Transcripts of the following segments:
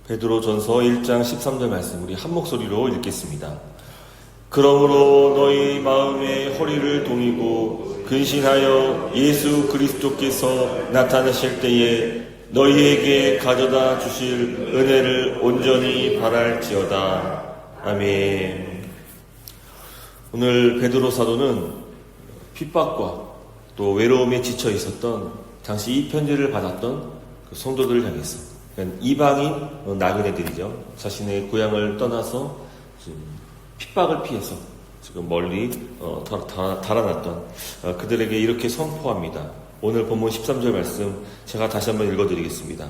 베드로전서 1장 13절 말씀 우리 한 목소리로 읽겠습니다. 그러므로 너희 마음의 허리를 동이고 근신하여 예수 그리스도께서 나타나실 때에 너희에게 가져다 주실 은혜를 온전히 바랄지어다. 아멘. 오늘 베드로 사도는 핍박과 또 외로움에 지쳐 있었던 당시 이 편지를 받았던 그 성도들을 향해서 이방인 나그네들이죠. 자신의 고향을 떠나서 지금 핍박을 피해서 지금 멀리 달아났던 그들에게 이렇게 선포합니다. 오늘 본문 13절 말씀 제가 다시 한번 읽어드리겠습니다.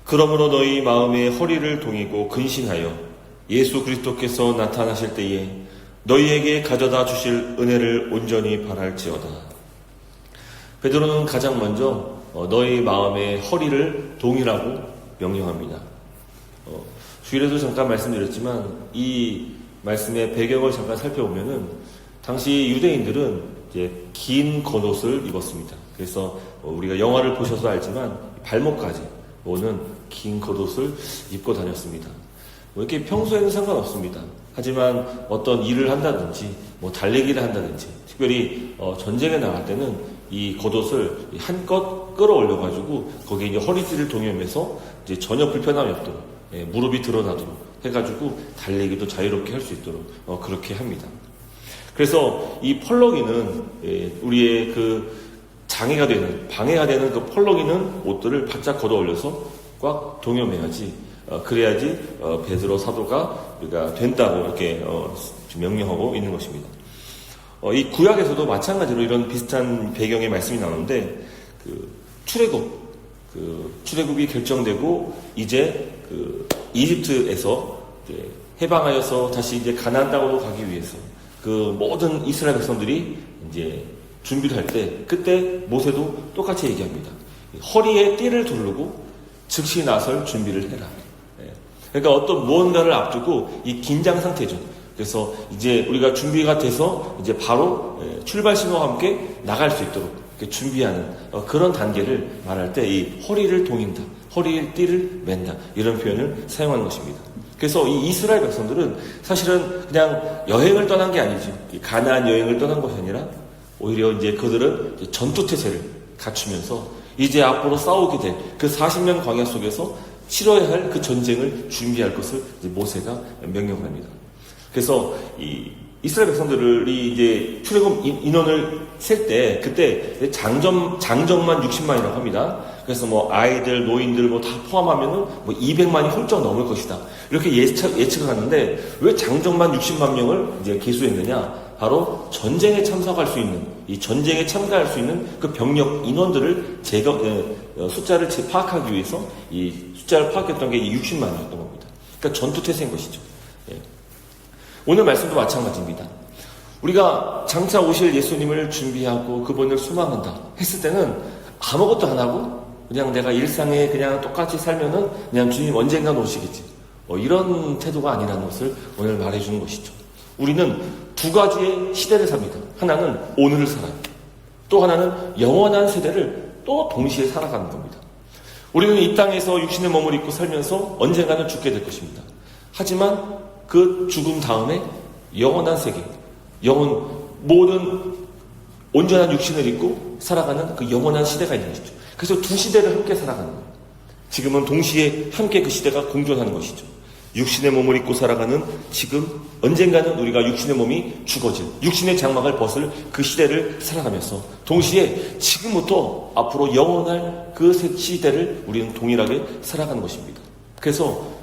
그러므로 너희 마음의 허리를 동이고 근신하여 예수 그리스도께서 나타나실 때에 너희에게 가져다 주실 은혜를 온전히 바랄지어다. 베드로는 가장 먼저 너희 마음의 허리를 동이라고 명령합니다. 주일에도 잠깐 말씀드렸지만 이 말씀의 배경을 잠깐 살펴보면은 당시 유대인들은 이제 긴 겉옷을 입었습니다. 그래서 우리가 영화를 보셔서 알지만 발목까지 오는 긴 겉옷을 입고 다녔습니다. 이렇게 평소에는 상관없습니다. 하지만 어떤 일을 한다든지 달리기를 한다든지 특별히 전쟁에 나갈 때는 이 겉옷을 한껏 끌어올려가지고 거기에 이제 허리띠를 동여매서 이제 전혀 불편함이 없도록 무릎이 드러나도록 해가지고 달리기도 자유롭게 할 수 있도록 그렇게 합니다. 그래서 이 펄럭이는 우리의 그 방해가 되는 그 펄럭이는 옷들을 바짝 걷어 올려서 꽉 동여매야지 그래야지 베드로 사도가 우리가 된다고 이렇게 명령하고 있는 것입니다. 이 구약에서도 마찬가지로 이런 비슷한 배경의 말씀이 나오는데 출애굽이 결정되고 이제 이집트에서 해방하여서 다시 이제 가나안 땅으로 가기 위해서 그 모든 이스라엘 백성들이 이제 준비를 할 때 그때 모세도 똑같이 얘기합니다. 허리에 띠를 두르고 즉시 나설 준비를 해라. 그러니까 어떤 무언가를 앞두고 이 긴장 상태죠. 그래서 이제 우리가 준비가 돼서 이제 바로 출발 신호와 함께 나갈 수 있도록 준비하는 그런 단계를 말할 때 이 허리를 동인다, 허리에 띠를 맨다 이런 표현을 사용하는 것입니다. 그래서 이 이스라엘 백성들은 사실은 그냥 여행을 떠난 게 아니죠. 가나안 여행을 떠난 것이 아니라 오히려 이제 그들은 전투태세를 갖추면서 이제 앞으로 싸우게 될 그 40년 광야 속에서 치러야 할 그 전쟁을 준비할 것을 이제 모세가 명령합니다. 그래서 이 이스라엘 백성들이 이제 출애굽 인원을 셀 때 그때 장정만 60만이라고 합니다. 그래서 아이들, 노인들 다 포함하면은 200만이 훌쩍 넘을 것이다. 이렇게 예측을 하는데 왜 장정만 60만 명을 이제 계수했느냐? 바로 전쟁에 참석할 수 있는 이 전쟁에 참가할 수 있는 그 병력 인원들을 숫자를 파악하기 위해서 이 숫자를 파악했던 게 60만이었던 겁니다. 그러니까 전투태세인 것이죠. 오늘 말씀도 마찬가지입니다. 우리가 장차 오실 예수님을 준비하고 그분을 소망한다 했을 때는 아무것도 안 하고 그냥 내가 일상에 그냥 똑같이 살면은 그냥 주님 언젠간 오시겠지. 이런 태도가 아니라는 것을 오늘 말해주는 것이죠. 우리는 두 가지의 시대를 삽니다. 하나는 오늘을 살아요. 또 하나는 영원한 세대를 또 동시에 살아가는 겁니다. 우리는 이 땅에서 육신의 몸을 입고 살면서 언젠가는 죽게 될 것입니다. 하지만 그 죽음 다음에 영원한 세계, 모든 온전한 육신을 입고 살아가는 그 영원한 시대가 있는 것이죠. 그래서 두 시대를 함께 살아가는 거예요. 지금은 동시에 함께 그 시대가 공존하는 것이죠. 육신의 몸을 입고 살아가는 지금 언젠가는 우리가 육신의 몸이 죽어질 육신의 장막을 벗을 그 시대를 살아가면서 동시에 지금부터 앞으로 영원할 그 시대를 우리는 동일하게 살아가는 것입니다. 그래서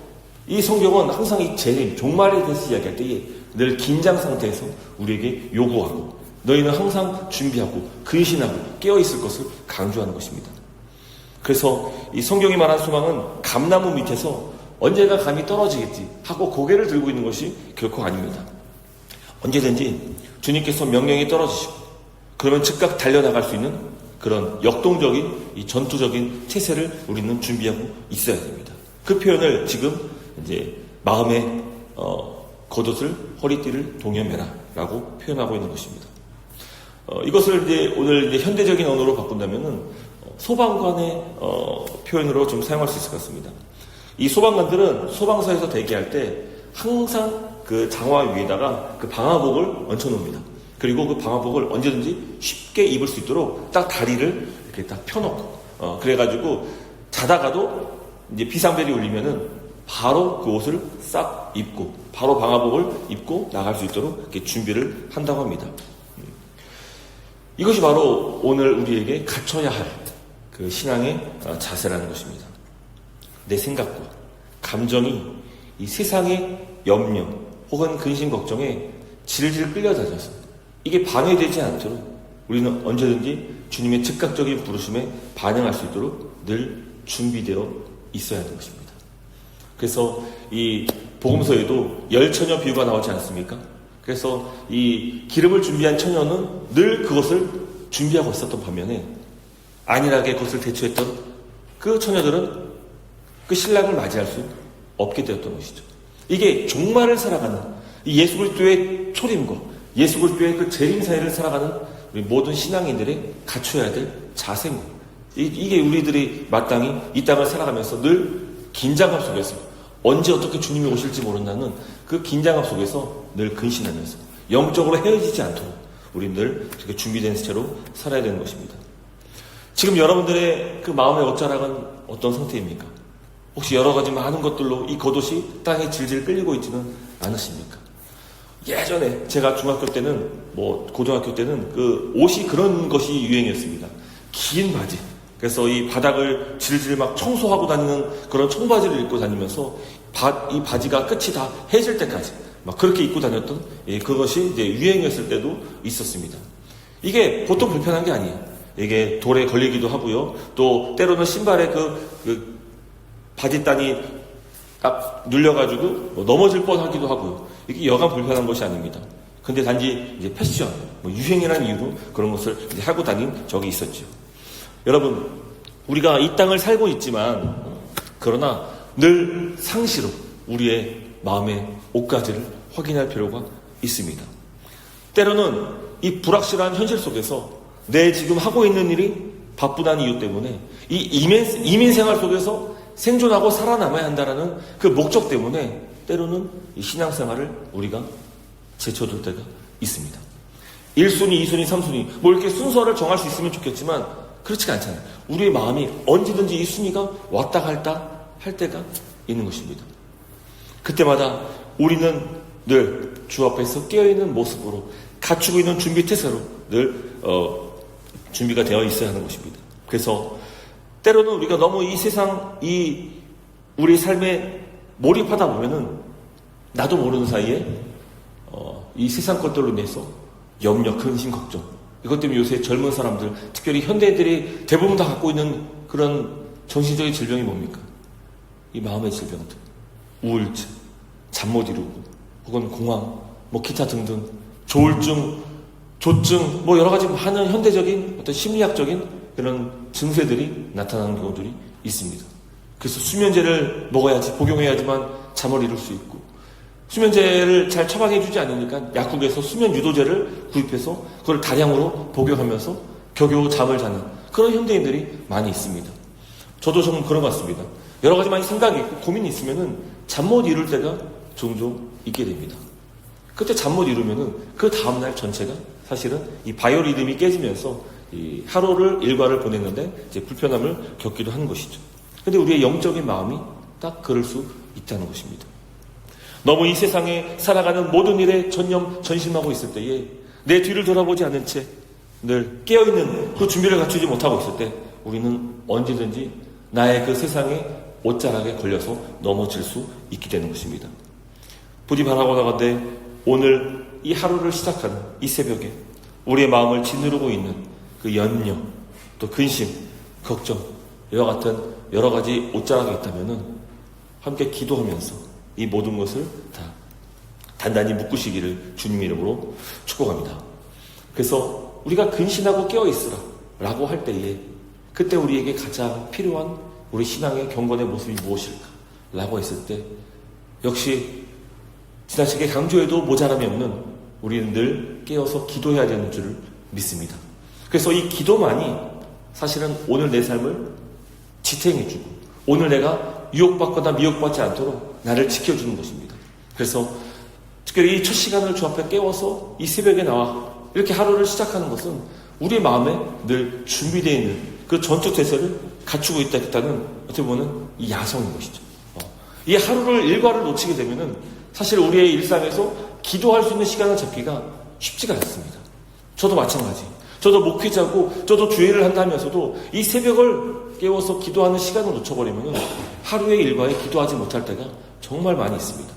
이 성경은 항상 이 재림, 종말에 대해서 이야기할 때에 늘 긴장 상태에서 우리에게 요구하고 너희는 항상 준비하고 근신하고 깨어있을 것을 강조하는 것입니다. 그래서 이 성경이 말한 소망은 감나무 밑에서 언제가 감이 떨어지겠지 하고 고개를 들고 있는 것이 결코 아닙니다. 언제든지 주님께서 명령이 떨어지시고 그러면 즉각 달려나갈 수 있는 그런 역동적인 이 전투적인 태세를 우리는 준비하고 있어야 됩니다. 그 표현을 지금 이제 마음의 겉옷을 허리띠를 동여매라 라고 표현하고 있는 것입니다. 이것을 이제 오늘 이제 현대적인 언어로 바꾼다면은 소방관의 표현으로 좀 사용할 수 있을 것 같습니다. 이 소방관들은 소방서에서 대기할 때 항상 그 장화 위에다가 그 방화복을 얹혀놓습니다. 그리고 그 방화복을 언제든지 쉽게 입을 수 있도록 딱 다리를 이렇게 딱 펴놓고, 그래가지고 자다가도 이제 비상벨이 울리면은 바로 그 옷을 싹 입고, 바로 방화복을 입고 나갈 수 있도록 이렇게 준비를 한다고 합니다. 이것이 바로 오늘 우리에게 갖춰야 할 그 신앙의 자세라는 것입니다. 내 생각과 감정이 이 세상의 염려 혹은 근심 걱정에 질질 끌려다녀서 이게 방해되지 않도록 우리는 언제든지 주님의 즉각적인 부르심에 반응할 수 있도록 늘 준비되어 있어야 하는 것입니다. 그래서 이 복음서에도 열처녀 비유가 나오지 않습니까? 그래서 이 기름을 준비한 처녀는 늘 그것을 준비하고 있었던 반면에 안일하게 그것을 대처했던 그 처녀들은 그 신랑을 맞이할 수 없게 되었던 것이죠. 이게 종말을 살아가는 이 예수 그리스도의 초림과 예수 그리스도의 그 재림 사이를 살아가는 우리 모든 신앙인들의 갖춰야 될 자세입니다. 이게 우리들이 마땅히 이 땅을 살아가면서 늘 긴장감 속에서 언제 어떻게 주님이 오실지 모른다는 그 긴장감 속에서 늘 근신하면서 영적으로 헤어지지 않도록 우리 늘 이렇게 준비된 채로 살아야 되는 것입니다. 지금 여러분들의 그 마음의 옷자락은 어떤 상태입니까? 혹시 여러 가지 많은 것들로 이 겉옷이 땅에 질질 끌리고 있지는 않으십니까? 예전에 제가 중학교 때는 고등학교 때는 그 옷이 그런 것이 유행이었습니다. 긴 바지. 그래서 이 바닥을 질질 막 청소하고 다니는 그런 청바지를 입고 다니면서 이 바지가 끝이 다 해질 때까지 막 그렇게 입고 다녔던 그것이 이제 유행이었을 때도 있었습니다. 이게 보통 불편한 게 아니에요. 이게 돌에 걸리기도 하고요. 또 때로는 신발에 그 바지단이 딱 눌려가지고 넘어질 뻔하기도 하고요. 이게 여간 불편한 것이 아닙니다. 근데 단지 이제 패션, 유행이라는 이유로 그런 것을 이제 하고 다닌 적이 있었죠. 여러분, 우리가 이 땅을 살고 있지만 그러나 늘 상시로 우리의 마음의 옷가지를 확인할 필요가 있습니다. 때로는 이 불확실한 현실 속에서 내 지금 하고 있는 일이 바쁘다는 이유 때문에 이 이민 생활 속에서 생존하고 살아남아야 한다는 그 목적 때문에 때로는 이 신앙생활을 우리가 제쳐둘 때가 있습니다. 1순위, 2순위, 3순위 이렇게 순서를 정할 수 있으면 좋겠지만 그렇지가 않잖아요. 우리의 마음이 언제든지 이 순위가 왔다 갔다 할 때가 있는 것입니다. 그때마다 우리는 늘 주 앞에서 깨어있는 모습으로 갖추고 있는 준비 태세로 늘 준비가 되어 있어야 하는 것입니다. 그래서 때로는 우리가 너무 이 세상, 우리 삶에 몰입하다 보면은 나도 모르는 사이에 이 세상 것들로 인해서 염려, 근심, 걱정 이것 때문에 요새 젊은 사람들, 특별히 현대인들이 대부분 다 갖고 있는 그런 정신적인 질병이 뭡니까? 이 마음의 질병들, 우울증, 잠 못 이루고 혹은 공황, 기타 등등 조울증, 조증 여러 가지 많은 현대적인 어떤 심리학적인 그런 증세들이 나타나는 경우들이 있습니다. 그래서 수면제를 먹어야지, 복용해야지만 잠을 이룰 수 있고 수면제를 잘 처방해주지 않으니까 약국에서 수면 유도제를 구입해서 그걸 다량으로 복용하면서 겨우 잠을 자는 그런 현대인들이 많이 있습니다. 저도 좀 그런 것 같습니다. 여러 가지 많이 생각이 있고 고민이 있으면은 잠 못 이룰 때가 종종 있게 됩니다. 그때 잠 못 이루면은 그 다음날 전체가 사실은 이 바이오리듬이 깨지면서 이 하루를 일과를 보냈는데 이제 불편함을 겪기도 하는 것이죠. 근데 우리의 영적인 마음이 딱 그럴 수 있다는 것입니다. 너무 이 세상에 살아가는 모든 일에 전심하고 있을 때에 내 뒤를 돌아보지 않은 채 늘 깨어있는 그 준비를 갖추지 못하고 있을 때 우리는 언제든지 나의 그 세상의 옷자락에 걸려서 넘어질 수 있게 되는 것입니다. 부디 바라고 나가되 오늘 이 하루를 시작하는 이 새벽에 우리의 마음을 짓누르고 있는 그 염려, 또 근심, 걱정 이와 같은 여러 가지 옷자락이 있다면은 함께 기도하면서 이 모든 것을 다 단단히 묶으시기를 주님 이름으로 축복합니다. 그래서 우리가 근신하고 깨어있으라 라고 할 때에 그때 우리에게 가장 필요한 우리 신앙의 경건의 모습이 무엇일까 라고 했을 때 역시 지나치게 강조해도 모자람이 없는 우리는 늘 깨어서 기도해야 되는 줄 믿습니다. 그래서 이 기도만이 사실은 오늘 내 삶을 지탱해주고 오늘 내가 유혹받거나 미혹받지 않도록 나를 지켜주는 것입니다. 그래서 특별히 이 첫 시간을 주 앞에 깨워서 이 새벽에 나와 이렇게 하루를 시작하는 것은 우리의 마음에 늘 준비되어 있는 그 전적 태세를 갖추고 있다는 어떻게 보면 이 야성인 것이죠. 이 하루를 일과를 놓치게 되면은 사실 우리의 일상에서 기도할 수 있는 시간을 잡기가 쉽지가 않습니다. 저도 마찬가지. 저도 목회자고 저도 주일을 한다면서도 이 새벽을 깨워서 기도하는 시간을 놓쳐버리면 하루의 일과에 기도하지 못할 때가 정말 많이 있습니다.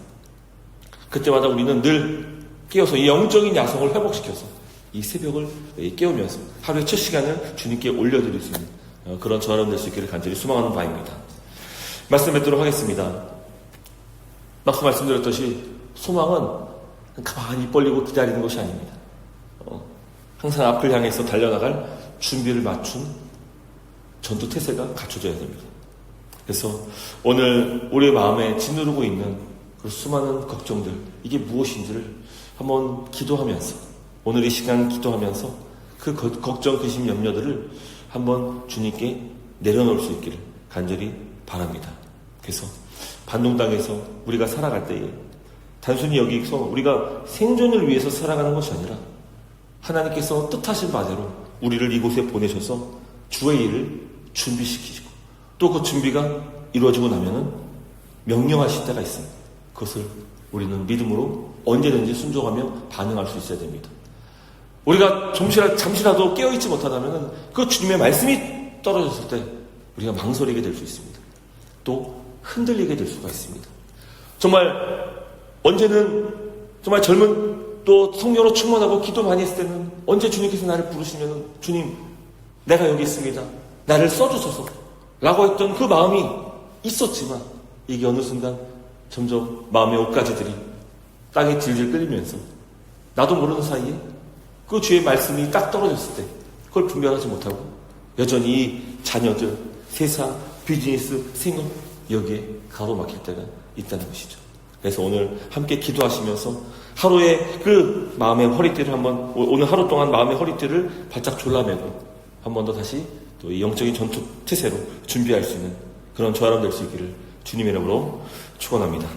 그때마다 우리는 늘 깨워서 이 영적인 야성을 회복시켜서 이 새벽을 깨우면서 하루의 첫 시간을 주님께 올려드릴 수 있는 그런 저와 여러분 될 수 있기를 간절히 소망하는 바입니다. 말씀 맺도록 하겠습니다. 앞서 말씀드렸듯이 소망은 가만히 입 벌리고 기다리는 것이 아닙니다. 항상 앞을 향해서 달려나갈 준비를 맞춘 전투 태세가 갖춰져야 됩니다. 그래서 오늘 우리의 마음에 짓누르고 있는 그 수많은 걱정들, 이게 무엇인지를 한번 기도하면서, 오늘 이 시간 기도하면서 그 걱정, 근심, 염려들을 한번 주님께 내려놓을 수 있기를 간절히 바랍니다. 그래서 반동 땅에서 우리가 살아갈 때에 단순히 여기서 우리가 생존을 위해서 살아가는 것이 아니라 하나님께서 뜻하신 바대로 우리를 이곳에 보내셔서 주의 일을 준비시키시고 또 그 준비가 이루어지고 나면은 명령하실 때가 있습니다. 그것을 우리는 믿음으로 언제든지 순종하며 반응할 수 있어야 됩니다. 우리가 잠시라도 깨어있지 못하다면은 그 주님의 말씀이 떨어졌을 때 우리가 망설이게 될 수 있습니다. 또 흔들리게 될 수가 있습니다. 정말 언제는 정말 젊은 또 성령으로 충만하고 기도 많이 했을 때는 언제 주님께서 나를 부르시면 주님 내가 여기 있습니다. 나를 써주소서 라고 했던 그 마음이 있었지만 이게 어느 순간 점점 마음의 옷가지들이 땅에 질질 끌리면서 나도 모르는 사이에 그 주의 말씀이 딱 떨어졌을 때 그걸 분별하지 못하고 여전히 자녀들, 세상, 비즈니스, 생업 여기에 가로막힐 때가 있다는 것이죠. 그래서 오늘 함께 기도하시면서 하루의 그 마음의 허리띠를 한번 오늘 하루 동안 마음의 허리띠를 바짝 졸라매고 한 번 더 다시 또 이 영적인 전투 태세로 준비할 수 있는 그런 저와 여러분 될 수 있기를 주님의 이름으로 축원합니다.